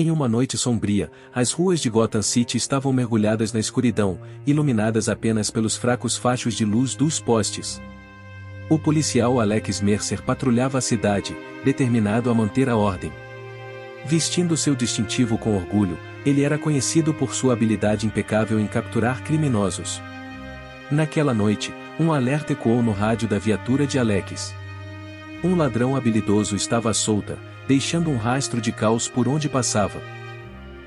Em uma noite sombria, as ruas de Gotham City estavam mergulhadas na escuridão, iluminadas apenas pelos fracos fachos de luz dos postes. O policial Alex Mercer patrulhava a cidade, determinado a manter a ordem. Vestindo seu distintivo com orgulho, ele era conhecido por sua habilidade impecável em capturar criminosos. Naquela noite, um alerta ecoou no rádio da viatura de Alex. Um ladrão habilidoso estava à solta, deixando um rastro de caos por onde passava.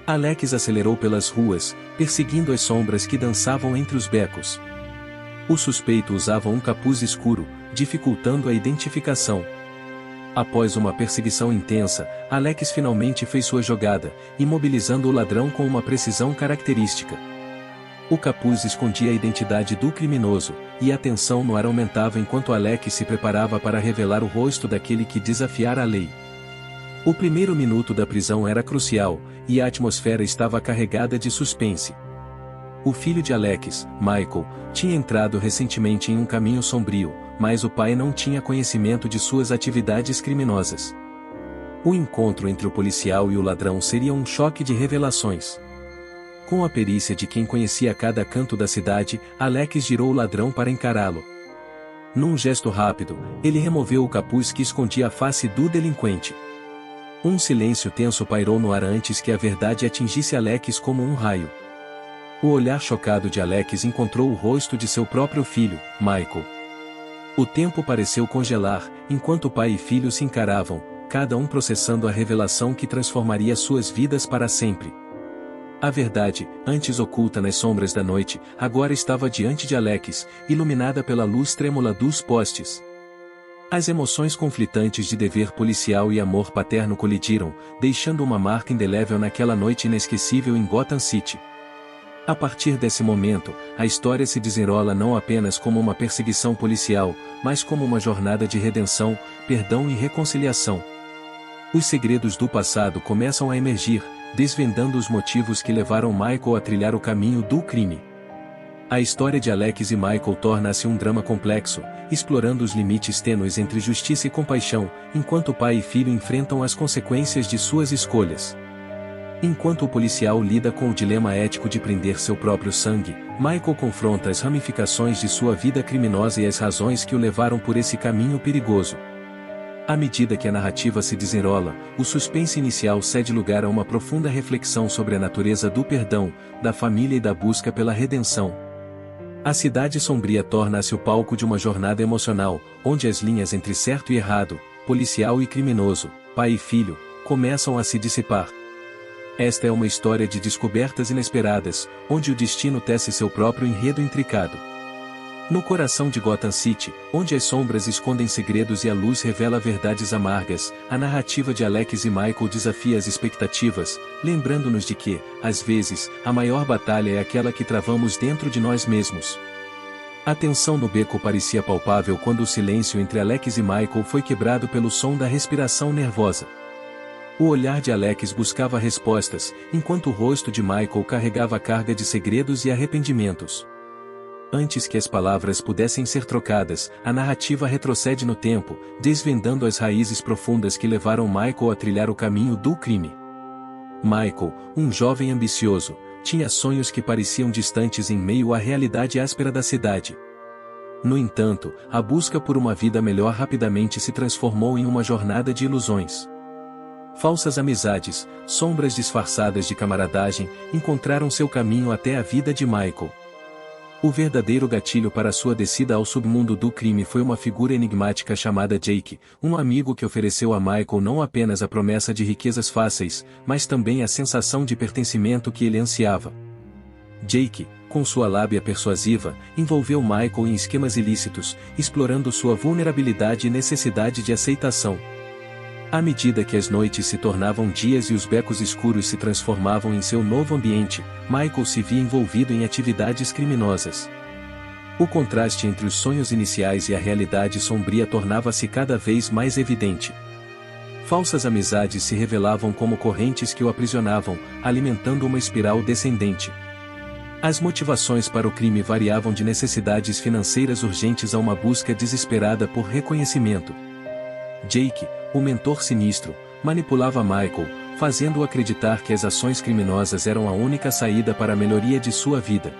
Alex acelerou pelas ruas, perseguindo as sombras que dançavam entre os becos. O suspeito usava um capuz escuro, dificultando a identificação. Após uma perseguição intensa, Alex finalmente fez sua jogada, imobilizando o ladrão com uma precisão característica. O capuz escondia a identidade do criminoso, e a tensão no ar aumentava enquanto Alex se preparava para revelar o rosto daquele que desafiara a lei. O primeiro minuto da prisão era crucial, e a atmosfera estava carregada de suspense. O filho de Alex, Michael, tinha entrado recentemente em um caminho sombrio, mas o pai não tinha conhecimento de suas atividades criminosas. O encontro entre o policial e o ladrão seria um choque de revelações. Com a perícia de quem conhecia cada canto da cidade, Alex girou o ladrão para encará-lo. Num gesto rápido, ele removeu o capuz que escondia a face do delinquente. Um silêncio tenso pairou no ar antes que a verdade atingisse Alex como um raio. O olhar chocado de Alex encontrou o rosto de seu próprio filho, Michael. O tempo pareceu congelar, enquanto pai e filho se encaravam, cada um processando a revelação que transformaria suas vidas para sempre. A verdade, antes oculta nas sombras da noite, agora estava diante de Alex, iluminada pela luz trêmula dos postes. As emoções conflitantes de dever policial e amor paterno colidiram, deixando uma marca indelével naquela noite inesquecível em Gotham City. A partir desse momento, a história se desenrola não apenas como uma perseguição policial, mas como uma jornada de redenção, perdão e reconciliação. Os segredos do passado começam a emergir, desvendando os motivos que levaram Michael a trilhar o caminho do crime. A história de Alex e Michael torna-se um drama complexo, explorando os limites tênues entre justiça e compaixão, enquanto pai e filho enfrentam as consequências de suas escolhas. Enquanto o policial lida com o dilema ético de prender seu próprio sangue, Michael confronta as ramificações de sua vida criminosa e as razões que o levaram por esse caminho perigoso. À medida que a narrativa se desenrola, o suspense inicial cede lugar a uma profunda reflexão sobre a natureza do perdão, da família e da busca pela redenção. A cidade sombria torna-se o palco de uma jornada emocional, onde as linhas entre certo e errado, policial e criminoso, pai e filho, começam a se dissipar. Esta é uma história de descobertas inesperadas, onde o destino tece seu próprio enredo intricado. No coração de Gotham City, onde as sombras escondem segredos e a luz revela verdades amargas, a narrativa de Alex e Michael desafia as expectativas, lembrando-nos de que, às vezes, a maior batalha é aquela que travamos dentro de nós mesmos. A tensão no beco parecia palpável quando o silêncio entre Alex e Michael foi quebrado pelo som da respiração nervosa. O olhar de Alex buscava respostas, enquanto o rosto de Michael carregava a carga de segredos e arrependimentos. Antes que as palavras pudessem ser trocadas, a narrativa retrocede no tempo, desvendando as raízes profundas que levaram Michael a trilhar o caminho do crime. Michael, um jovem ambicioso, tinha sonhos que pareciam distantes em meio à realidade áspera da cidade. No entanto, a busca por uma vida melhor rapidamente se transformou em uma jornada de ilusões. Falsas amizades, sombras disfarçadas de camaradagem, encontraram seu caminho até a vida de Michael. O verdadeiro gatilho para sua descida ao submundo do crime foi uma figura enigmática chamada Jake, um amigo que ofereceu a Michael não apenas a promessa de riquezas fáceis, mas também a sensação de pertencimento que ele ansiava. Jake, com sua lábia persuasiva, envolveu Michael em esquemas ilícitos, explorando sua vulnerabilidade e necessidade de aceitação. À medida que as noites se tornavam dias e os becos escuros se transformavam em seu novo ambiente, Michael se via envolvido em atividades criminosas. O contraste entre os sonhos iniciais e a realidade sombria tornava-se cada vez mais evidente. Falsas amizades se revelavam como correntes que o aprisionavam, alimentando uma espiral descendente. As motivações para o crime variavam de necessidades financeiras urgentes a uma busca desesperada por reconhecimento. Jake, o mentor sinistro, manipulava Michael, fazendo-o acreditar que as ações criminosas eram a única saída para a melhoria de sua vida.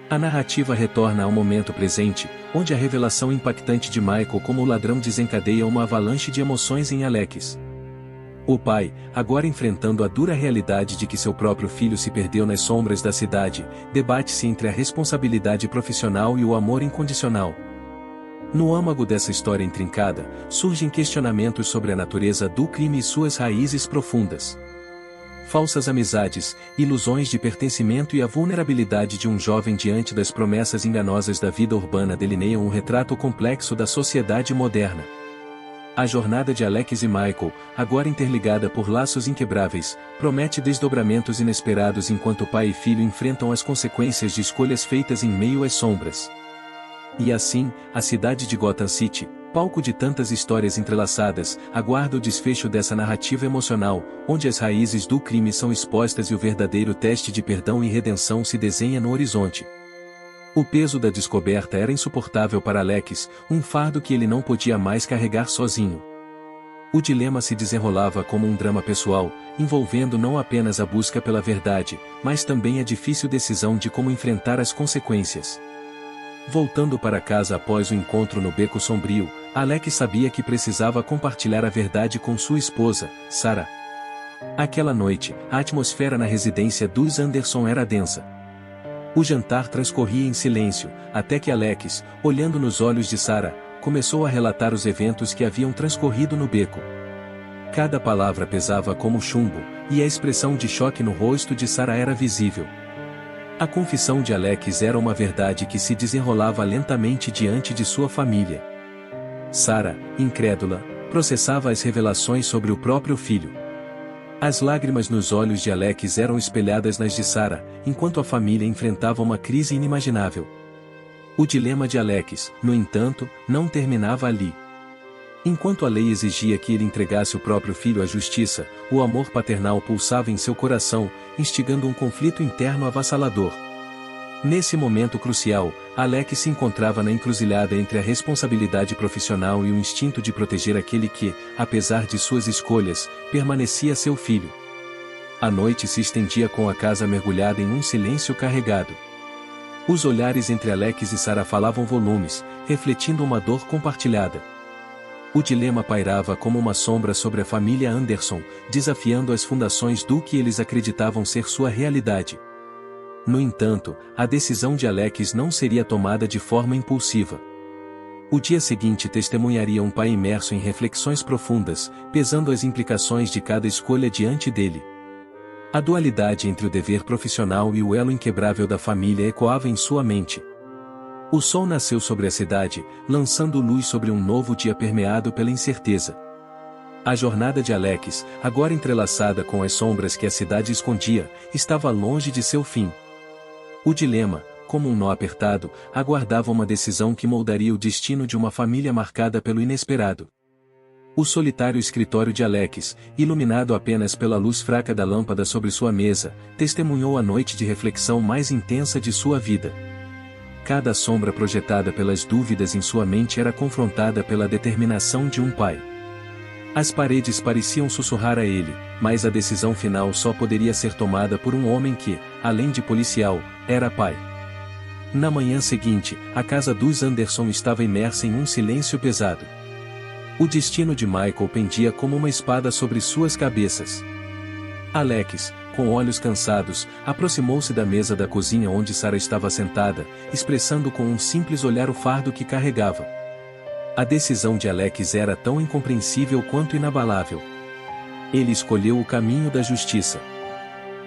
A narrativa retorna ao momento presente, onde a revelação impactante de Michael como o ladrão desencadeia uma avalanche de emoções em Alex. O pai, agora enfrentando a dura realidade de que seu próprio filho se perdeu nas sombras da cidade, debate-se entre a responsabilidade profissional e o amor incondicional. No âmago dessa história intrincada, surgem questionamentos sobre a natureza do crime e suas raízes profundas. Falsas amizades, ilusões de pertencimento e a vulnerabilidade de um jovem diante das promessas enganosas da vida urbana delineiam um retrato complexo da sociedade moderna. A jornada de Alex e Michael, agora interligada por laços inquebráveis, promete desdobramentos inesperados enquanto pai e filho enfrentam as consequências de escolhas feitas em meio às sombras. E assim, a cidade de Gotham City, palco de tantas histórias entrelaçadas, aguarda o desfecho dessa narrativa emocional, onde as raízes do crime são expostas e o verdadeiro teste de perdão e redenção se desenha no horizonte. O peso da descoberta era insuportável para Alex, um fardo que ele não podia mais carregar sozinho. O dilema se desenrolava como um drama pessoal, envolvendo não apenas a busca pela verdade, mas também a difícil decisão de como enfrentar as consequências. Voltando para casa após o encontro no Beco Sombrio, Alex sabia que precisava compartilhar a verdade com sua esposa, Sarah. Aquela noite, a atmosfera na residência dos Anderson era densa. O jantar transcorria em silêncio, até que Alex, olhando nos olhos de Sarah, começou a relatar os eventos que haviam transcorrido no beco. Cada palavra pesava como chumbo, e a expressão de choque no rosto de Sarah era visível. A confissão de Alex era uma verdade que se desenrolava lentamente diante de sua família. Sarah, incrédula, processava as revelações sobre o próprio filho. As lágrimas nos olhos de Alex eram espelhadas nas de Sarah, enquanto a família enfrentava uma crise inimaginável. O dilema de Alex, no entanto, não terminava ali. Enquanto a lei exigia que ele entregasse o próprio filho à justiça, o amor paternal pulsava em seu coração, instigando um conflito interno avassalador. Nesse momento crucial, Alex se encontrava na encruzilhada entre a responsabilidade profissional e o instinto de proteger aquele que, apesar de suas escolhas, permanecia seu filho. A noite se estendia com a casa mergulhada em um silêncio carregado. Os olhares entre Alex e Sarah falavam volumes, refletindo uma dor compartilhada. O dilema pairava como uma sombra sobre a família Anderson, desafiando as fundações do que eles acreditavam ser sua realidade. No entanto, a decisão de Alex não seria tomada de forma impulsiva. O dia seguinte testemunharia um pai imerso em reflexões profundas, pesando as implicações de cada escolha diante dele. A dualidade entre o dever profissional e o elo inquebrável da família ecoava em sua mente. O sol nasceu sobre a cidade, lançando luz sobre um novo dia permeado pela incerteza. A jornada de Alex, agora entrelaçada com as sombras que a cidade escondia, estava longe de seu fim. O dilema, como um nó apertado, aguardava uma decisão que moldaria o destino de uma família marcada pelo inesperado. O solitário escritório de Alex, iluminado apenas pela luz fraca da lâmpada sobre sua mesa, testemunhou a noite de reflexão mais intensa de sua vida. Cada sombra projetada pelas dúvidas em sua mente era confrontada pela determinação de um pai. As paredes pareciam sussurrar a ele, mas a decisão final só poderia ser tomada por um homem que, além de policial, era pai. Na manhã seguinte, a casa dos Anderson estava imersa em um silêncio pesado. O destino de Michael pendia como uma espada sobre suas cabeças. Alex, com olhos cansados, aproximou-se da mesa da cozinha onde Sarah estava sentada, expressando com um simples olhar o fardo que carregava. A decisão de Alex era tão incompreensível quanto inabalável. Ele escolheu o caminho da justiça.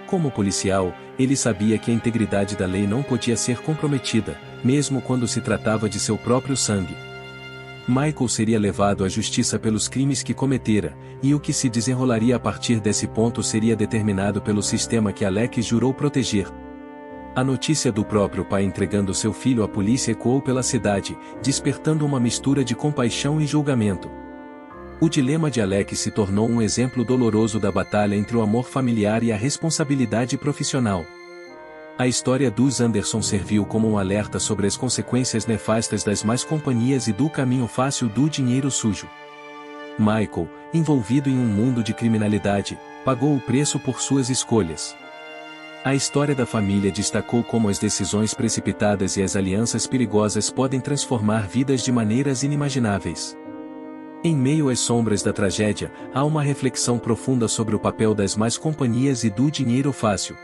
Como policial, ele sabia que a integridade da lei não podia ser comprometida, mesmo quando se tratava de seu próprio sangue. Michael seria levado à justiça pelos crimes que cometera, e o que se desenrolaria a partir desse ponto seria determinado pelo sistema que Alex jurou proteger. A notícia do próprio pai entregando seu filho à polícia ecoou pela cidade, despertando uma mistura de compaixão e julgamento. O dilema de Alex se tornou um exemplo doloroso da batalha entre o amor familiar e a responsabilidade profissional. A história dos Anderson serviu como um alerta sobre as consequências nefastas das más companhias e do caminho fácil do dinheiro sujo. Michael, envolvido em um mundo de criminalidade, pagou o preço por suas escolhas. A história da família destacou como as decisões precipitadas e as alianças perigosas podem transformar vidas de maneiras inimagináveis. Em meio às sombras da tragédia, há uma reflexão profunda sobre o papel das más companhias e do dinheiro fácil.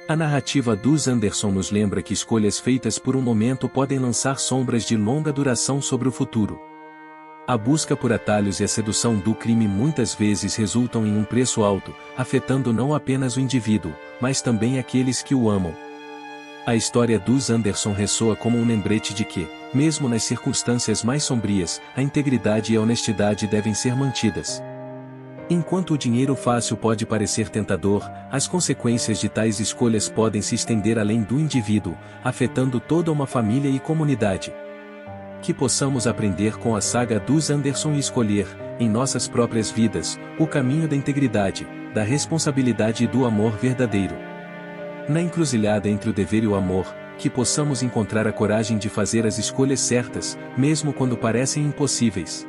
A narrativa dos Anderson nos lembra que escolhas feitas por um momento podem lançar sombras de longa duração sobre o futuro. A busca por atalhos e a sedução do crime muitas vezes resultam em um preço alto, afetando não apenas o indivíduo, mas também aqueles que o amam. A história dos Anderson ressoa como um lembrete de que, mesmo nas circunstâncias mais sombrias, a integridade e a honestidade devem ser mantidas. Enquanto o dinheiro fácil pode parecer tentador, as consequências de tais escolhas podem se estender além do indivíduo, afetando toda uma família e comunidade. Que possamos aprender com a saga dos Anderson e escolher, em nossas próprias vidas, o caminho da integridade, da responsabilidade e do amor verdadeiro. Na encruzilhada entre o dever e o amor, que possamos encontrar a coragem de fazer as escolhas certas, mesmo quando parecem impossíveis.